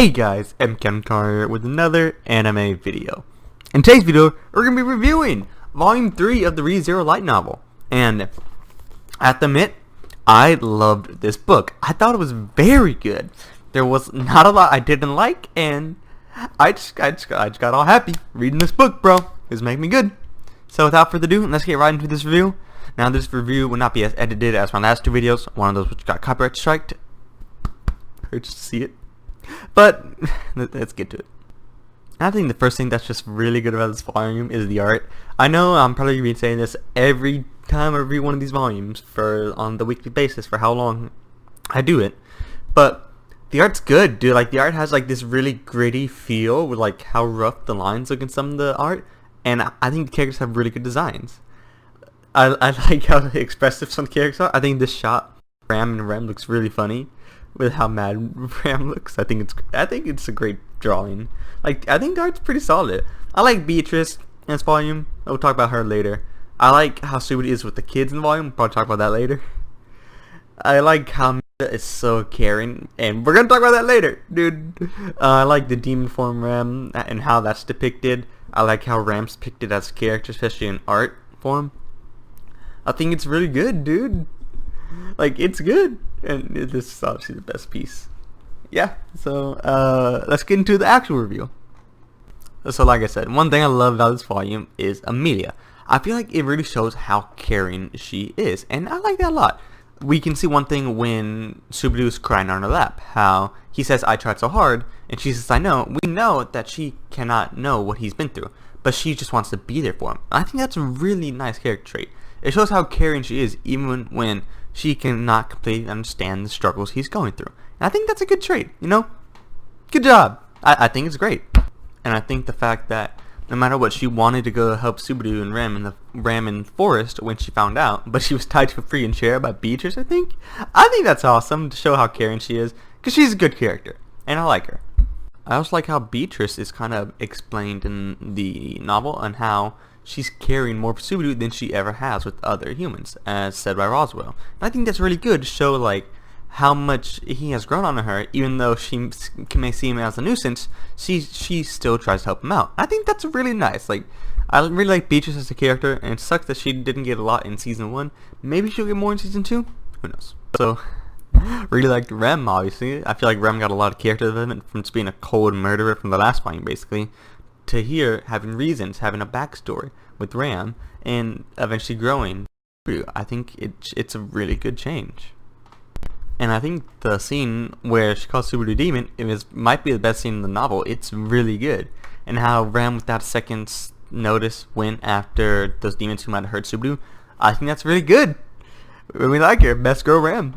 Hey guys, I'm Cant with another anime video. In today's video, we're going to be reviewing Volume 3 of the ReZero light novel. And I have to admit, I loved this book. I thought it was very good. There was not a lot I didn't like, and I just got all happy reading this book, bro. It was making me good. So without further ado, let's get right into this review. Now this review will not be as edited as my last two videos, one of those which got copyright striked. Hurts to see it. But let's get to it. I think the first thing that's just really good about this volume is the art. I know I'm probably going to be saying this every time I review one of these volumes on the weekly basis for how long I do it. But the art's good, dude. Like, the art has like this really gritty feel with like how rough the lines look in some of the art. And I think the characters have really good designs. I like how expressive some characters are. I think this shot, Ram and Rem, looks really funny with how mad Ram looks. I think it's a great drawing. Like, I think the art's pretty solid. I like Beatrice in this volume. We'll talk about her later. I like how Subudi is with the kids in the volume. We'll probably talk about that later. I like how Mita is so caring, and we're gonna talk about that later, dude. I like the demon form Ram and how that's depicted. I like how Ram's depicted as a character, especially in art form. I think it's really good, dude. Like, it's good, and this is obviously the best piece. Yeah, so let's get into the actual review. So like I said, one thing I love about this volume is Amelia. I feel like it really shows how caring she is, and I like that a lot. We can see one thing when Subudi is crying on her lap, how he says, "I tried so hard," and she says, "I know." We know that she cannot know what he's been through, but she just wants to be there for him. I think that's a really nice character trait. It shows how caring she is, even when she cannot completely understand the struggles he's going through. And I think that's a good trait, you know? Good job. I think it's great. And I think the fact that no matter what, she wanted to go help Subudi and Rem in the forest when she found out, but she was tied to a freaking chair by Beatrice, I think. I think that's awesome to show how caring she is, because she's a good character, and I like her. I also like how Beatrice is kind of explained in the novel, and how she's caring more for Subudi than she ever has with other humans, as said by Roswell. And I think that's really good to show like how much he has grown on her, even though she may see him as a nuisance. She still tries to help him out. I think that's really nice. Like, I really like Beatrice as a character, and it sucks that she didn't get a lot in season 1. Maybe she'll get more in season 2. Who knows? So, really liked Rem. Obviously, I feel like Rem got a lot of character development from just being a cold murderer from the last volume, basically, to here having reasons, having a backstory with Ram, and eventually growing. I think it's a really good change. And I think the scene where she calls Subudi demon might be the best scene in the novel. It's really good. And how Ram, without a second's notice, went after those demons who might have hurt Subudi. I think that's really good. We like her. Best girl, Rem.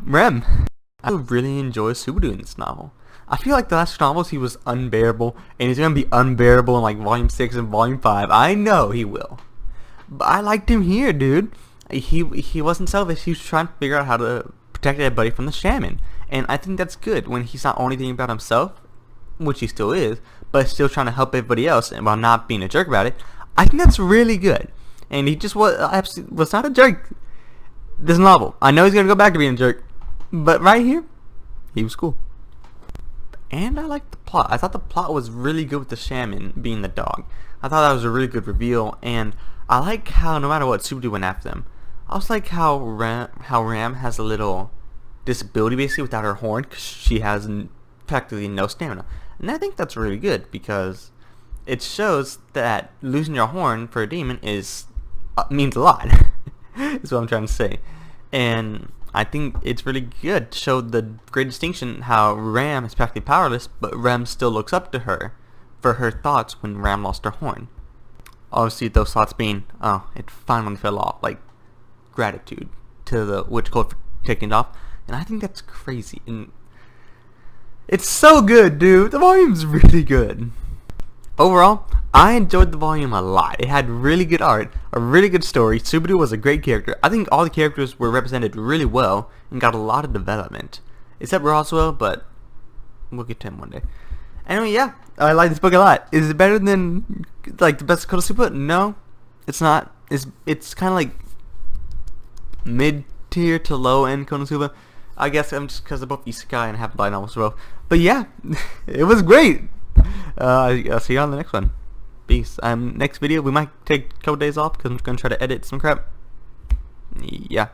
I really enjoy Subudi in this novel. I feel like the last novels he was unbearable, and he's gonna be unbearable in like volume 6 and volume 5. I know he will, but I liked him here, dude. He wasn't selfish. He was trying to figure out how to protect everybody from the shaman, and I think that's good when he's not only thinking about himself, which he still is, but still trying to help everybody else, and while not being a jerk about it. I think that's really good, and he just was not a jerk. This novel, I know he's gonna go back to being a jerk, but right here, he was cool. And I liked the plot. I thought the plot was really good with the shaman being the dog. I thought that was a really good reveal, and I like how no matter what, Subudi went after them. I also like how Ram has a little disability basically without her horn, because she has practically no stamina. And I think that's really good, because it shows that losing your horn for a demon means a lot. Is what I'm trying to say. And I think it's really good to show the great distinction how Ram is practically powerless, but Rem still looks up to her for her thoughts when Ram lost her horn. Obviously, those thoughts being, "Oh, it finally fell off," like gratitude to the witch cult for taking it off. And I think that's crazy. And it's so good, dude. The volume's really good. Overall, I enjoyed the volume a lot. It had really good art, a really good story. Subudi was a great character. I think all the characters were represented really well and got a lot of development. Except Roswell, but we'll get to him one day. Anyway, yeah, I like this book a lot. Is it better than like the best Konosuba? No, it's not. It's kind of like mid-tier to low-end Konosuba. I guess I'm just because they're both isekai and have light novels as well. But yeah, it was great. I'll see you on the next one. Peace. Next video we might take a couple days off because I'm gonna try to edit some crap. Yeah.